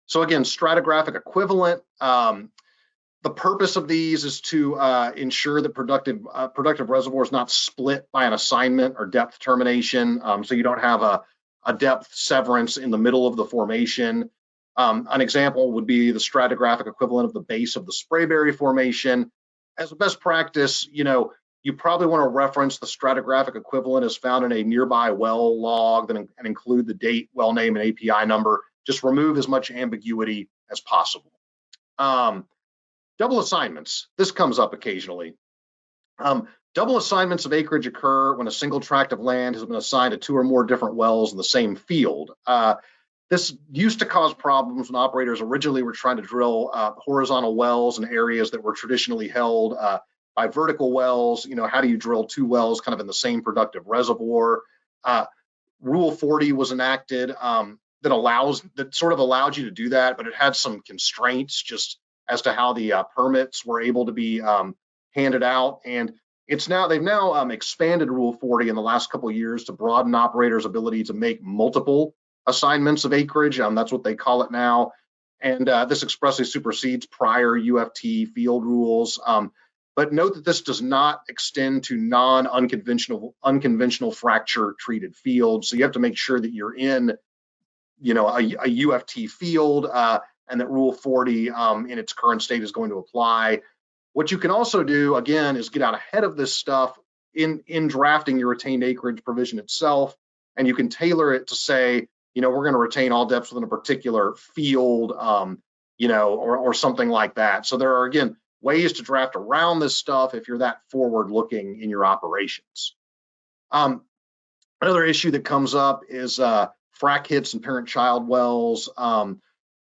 So again, stratigraphic equivalent. The purpose of these is to ensure that productive reservoir is not split by an assignment or depth termination, so you don't have a depth severance in the middle of the formation. An example would be the stratigraphic equivalent of the base of the Sprayberry Formation. As a best practice, you probably want to reference the stratigraphic equivalent as found in a nearby well log and include the date, well name, and API number. Just remove as much ambiguity as possible. Double assignments. This comes up occasionally. Double assignments of acreage occur when a single tract of land has been assigned to 2 or more different wells in the same field. This used to cause problems when operators originally were trying to drill horizontal wells in areas that were traditionally held by vertical wells. How do you drill 2 wells kind of in the same productive reservoir? Rule 40 was enacted that sort of allowed you to do that, but it had some constraints just as to how the permits were able to be handed out. And they've now expanded Rule 40 in the last couple of years to broaden operators' ability to make multiple assignments of acreage. That's what they call it now. And this expressly supersedes prior UFT field rules. But note that this does not extend to unconventional fracture treated fields. So you have to make sure that you're in, a UFT field and that Rule 40 in its current state is going to apply. What you can also do, again, is get out ahead of this stuff in drafting your retained acreage provision itself, and you can tailor it to say, we're going to retain all depths within a particular field, or something like that. So there are, again, ways to draft around this stuff if you're that forward-looking in your operations. Another issue that comes up is frac hits and parent-child wells.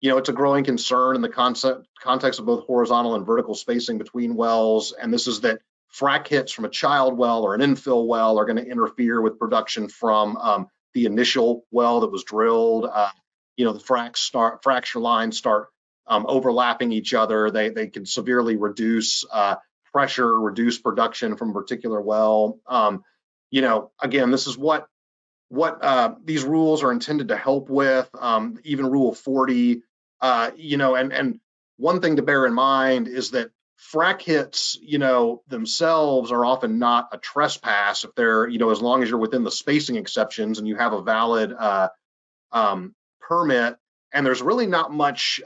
It's a growing concern in the context of both horizontal and vertical spacing between wells, and this is that frac hits from a child well or an infill well are going to interfere with production from the initial well that was drilled. The fracture lines start overlapping each other. They can severely reduce pressure, reduce production from a particular well. Again, this is what these rules are intended to help with. Even Rule 40, and one thing to bear in mind is that frac hits, themselves are often not a trespass if they're, as long as you're within the spacing exceptions and you have a valid permit. And there's really not much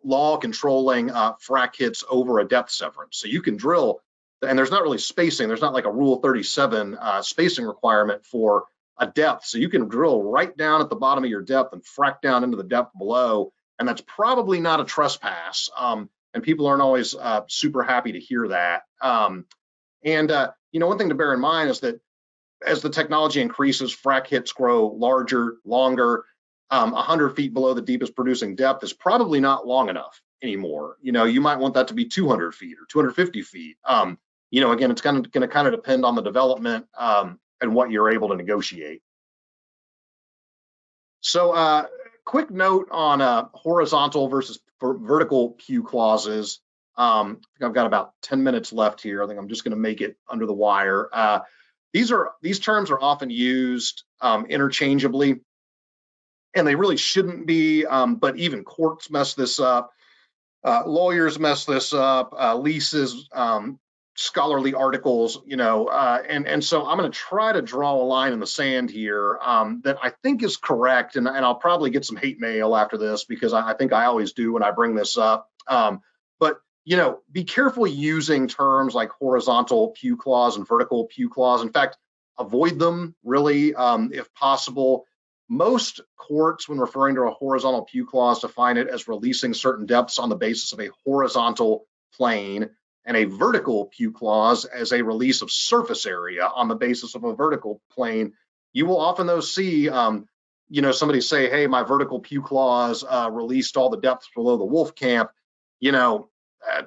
law controlling frac hits over a depth severance. So you can drill, and there's not really spacing. There's not like a Rule 37 spacing requirement for a depth. So you can drill right down at the bottom of your depth and frac down into the depth below. And that's probably not a trespass. And people aren't always super happy to hear that. One thing to bear in mind is that as the technology increases, frac hits grow larger, longer. 100 feet below the deepest producing depth is probably not long enough anymore. You might want that to be 200 feet or 250 feet. Again, it's going to kind of depend on the development and what you're able to negotiate. So quick note on horizontal versus vertical Pew clauses. I think I've got about 10 minutes left here. I think I'm just going to make it under the wire. These terms are often used interchangeably, and they really shouldn't be, but even courts mess this up. Lawyers mess this up, leases, scholarly articles, and so I'm going to try to draw a line in the sand here that I think is correct, and I'll probably get some hate mail after this because I think I always do when I bring this up. But be careful using terms like horizontal Pew clause and vertical Pew clause. In fact, avoid them really if possible. Most courts, when referring to a horizontal Pew clause, define it as releasing certain depths on the basis of a horizontal plane, and a vertical Pew clause as a release of surface area on the basis of a vertical plane. You will often, though, see somebody say, hey, my vertical Pew clause released all the depths below the wolf camp.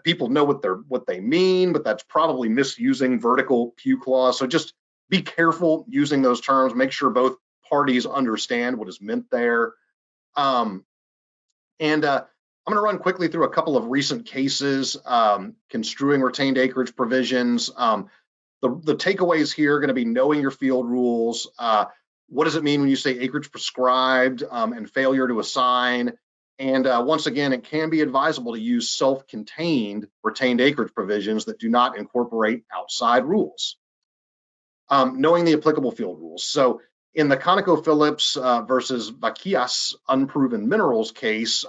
People know what they mean, but that's probably misusing vertical Pew clause. So just be careful using those terms. Make sure both parties understand what is meant there. On I'm going to run quickly through a couple of recent cases construing retained acreage provisions. The takeaways here are going to be knowing your field rules. What does it mean when you say acreage prescribed and failure to assign? And once again, it can be advisable to use self-contained retained acreage provisions that do not incorporate outside rules. Knowing the applicable field rules. So in the ConocoPhillips versus Vaquias unproven minerals case,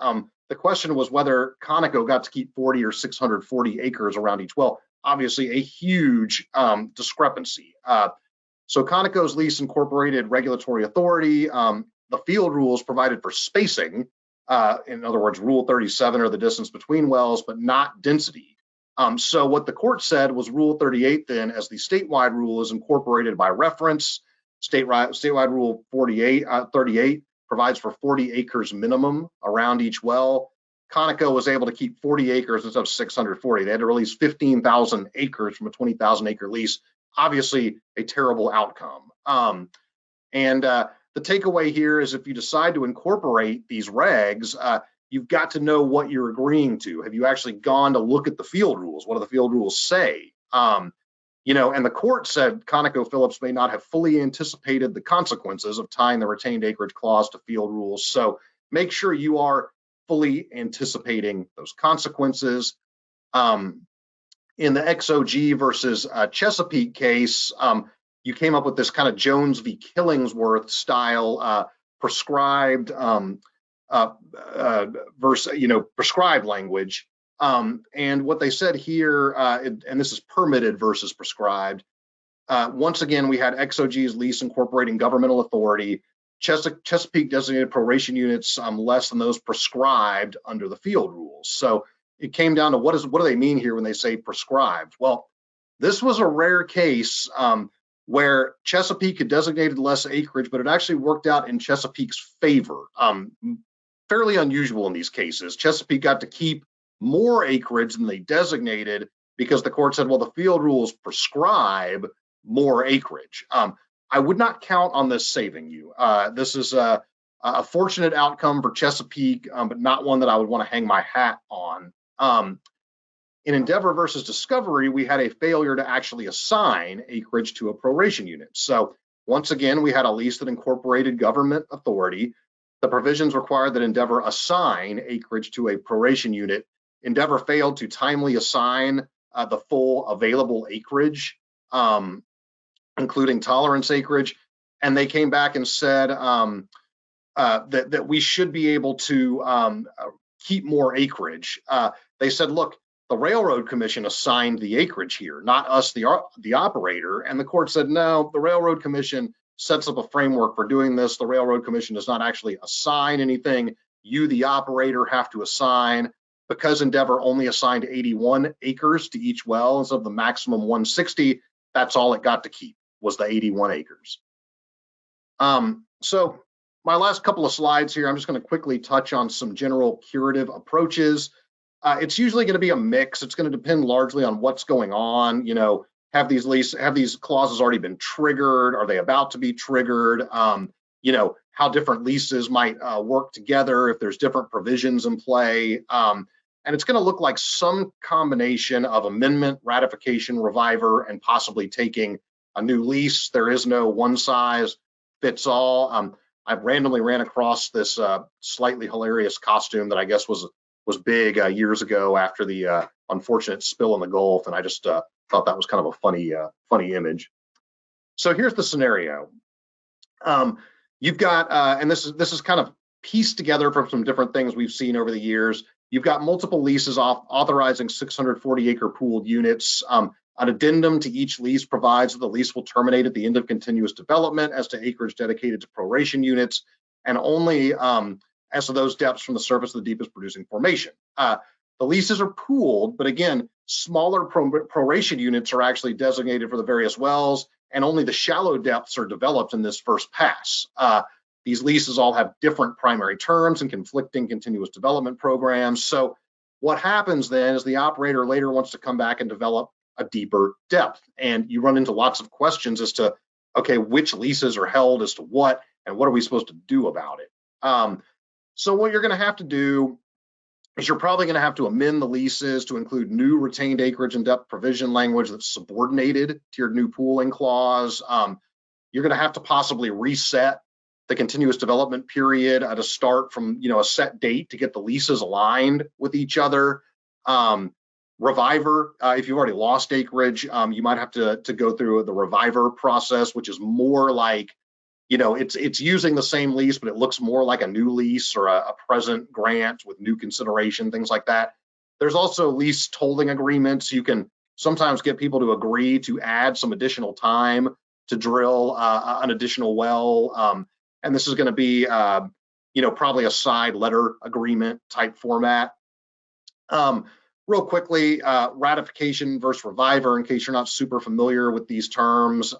the question was whether Conoco got to keep 40 or 640 acres around each well. Obviously, a huge discrepancy. So Conoco's lease incorporated regulatory authority. The field rules provided for spacing. In other words, Rule 37 or the distance between wells, but not density. So what the court said was Rule 38 then, as the statewide rule, is incorporated by reference. Statewide Rule 38 provides for 40 acres minimum around each well. Conoco was able to keep 40 acres instead of 640. They had to release 15,000 acres from a 20,000 acre lease. Obviously, a terrible outcome. The takeaway here is if you decide to incorporate these regs, you've got to know what you're agreeing to. Have you actually gone to look at the field rules? What do the field rules say? And the court said ConocoPhillips may not have fully anticipated the consequences of tying the retained acreage clause to field rules. So make sure you are fully anticipating those consequences. In the XOG versus Chesapeake case, you came up with this kind of Jones v. Killingsworth style prescribed prescribed language. And what they said here, and this is permitted versus prescribed. Once again, we had XOG's lease incorporating governmental authority. Chesapeake designated proration units less than those prescribed under the field rules. So it came down to what do they mean here when they say prescribed? Well, this was a rare case where Chesapeake had designated less acreage, but it actually worked out in Chesapeake's favor. Fairly unusual in these cases. Chesapeake got to keep more acreage than they designated because the court said, well, the field rules prescribe more acreage. I would not count on this saving you. This is a fortunate outcome for Chesapeake, but not one that I would want to hang my hat on. In Endeavor versus Discovery, we had a failure to actually assign acreage to a proration unit. So once again, we had a lease that incorporated government authority. The provisions required that Endeavor assign acreage to a proration unit. Endeavor failed to timely assign the full available acreage, including tolerance acreage, and they came back and said that we should be able to keep more acreage. They said, look, the Railroad Commission assigned the acreage here, not us, the operator. And the court said, no, the Railroad Commission sets up a framework for doing this. The Railroad Commission does not actually assign anything. You, the operator, have to assign. Because Endeavor only assigned 81 acres to each well instead of the maximum 160, that's all it got to keep was the 81 acres. So my last couple of slides here, I'm just going to quickly touch on some general curative approaches. It's usually going to be a mix. It's going to depend largely on what's going on. Have these clauses already been triggered? Are they about to be triggered? How different leases might work together if there's different provisions in play. And it's going to look like some combination of amendment, ratification, reviver, and possibly taking a new lease. There is no one size fits all. I randomly ran across this slightly hilarious costume that I guess was big years ago after the unfortunate spill in the Gulf, and I just thought that was kind of a funny image. So here's the scenario. You've got, and this is kind of pieced together from some different things we've seen over the years. You've got multiple leases authorizing 640-acre pooled units. An addendum to each lease provides that the lease will terminate at the end of continuous development as to acreage dedicated to proration units, and only as to those depths from the surface of the deepest producing formation. The leases are pooled, but again, smaller proration units are actually designated for the various wells, and only the shallow depths are developed in this first pass. These leases all have different primary terms and conflicting continuous development programs. So what happens then is the operator later wants to come back and develop a deeper depth. And you run into lots of questions as to, okay, which leases are held as to what, and what are we supposed to do about it? So what you're going to have to do is you're probably going to have to amend the leases to include new retained acreage and depth provision language that's subordinated to your new pooling clause. You're going to have to possibly reset the continuous development period to start from a set date to get the leases aligned with each other. Reviver, if you've already lost acreage, you might have to go through the reviver process, which is more like, it's using the same lease, but it looks more like a new lease or a present grant with new consideration, things like that. There's also lease tolling agreements. You can sometimes get people to agree to add some additional time to drill an additional well. And this is going to be, probably a side letter agreement type format. Real quickly, ratification versus reviver, in case you're not super familiar with these terms.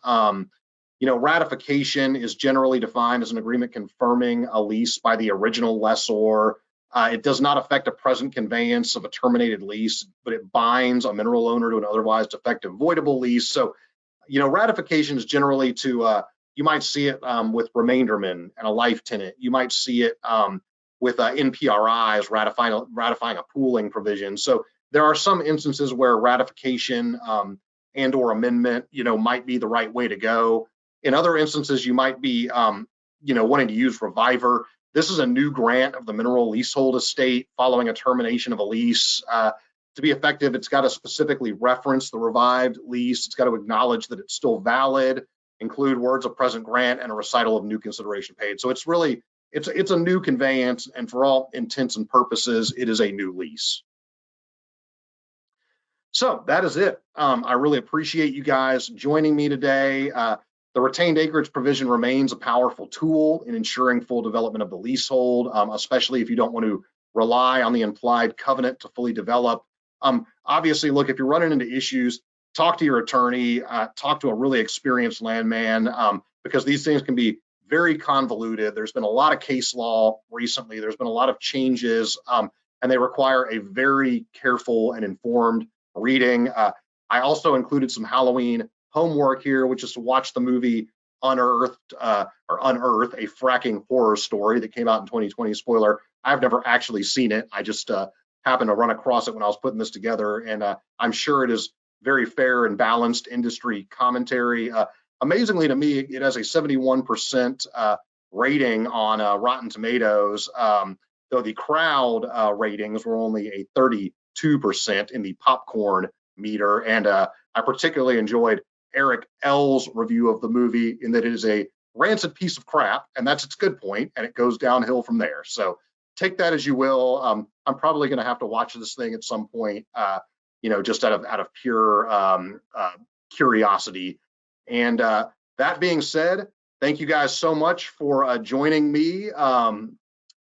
Ratification is generally defined as an agreement confirming a lease by the original lessor. It does not affect a present conveyance of a terminated lease, but it binds a mineral owner to an otherwise defective voidable lease. So, ratification is generally you might see it with remaindermen and a life tenant. You might see it with NPRIs ratifying a pooling provision. So there are some instances where ratification and or amendment, might be the right way to go. In other instances, you might be, wanting to use reviver. This is a new grant of the mineral leasehold estate following a termination of a lease. To be effective, it's got to specifically reference the revived lease. It's got to acknowledge that it's still valid, include words of present grant, and a recital of new consideration paid. So it's really, it's a new conveyance, and for all intents and purposes, it is a new lease. So that is it. I really appreciate you guys joining me today. The retained acreage provision remains a powerful tool in ensuring full development of the leasehold, especially if you don't want to rely on the implied covenant to fully develop. Obviously, look, if you're running into issues, talk to your attorney, talk to a really experienced landman, because these things can be very convoluted. There's been a lot of case law recently. There's been a lot of changes, and they require a very careful and informed reading. I also included some Halloween homework here, which is to watch the movie Unearth, a fracking horror story that came out in 2020. Spoiler, I've never actually seen it. I just happened to run across it when I was putting this together, and I'm sure it is very fair and balanced industry commentary. Amazingly to me, it has a 71% rating on Rotten Tomatoes, though the crowd ratings were only a 32% in the popcorn meter. And I particularly enjoyed Eric L's review of the movie in that it is a rancid piece of crap, and that's its good point, and it goes downhill from there. So take that as you will. I'm probably going to have to watch this thing at some point, just out of pure curiosity. And that being said, thank you guys so much for joining me.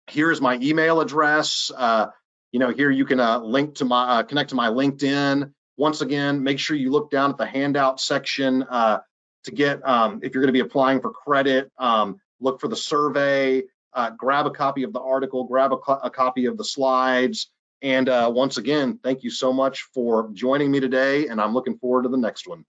Here is my email address. Here you can link to my connect to my LinkedIn. Once again, make sure you look down at the handout section to get, if you're going to be applying for credit, look for the survey, grab a copy of the article, grab a copy of the slides. And once again, thank you so much for joining me today, and I'm looking forward to the next one.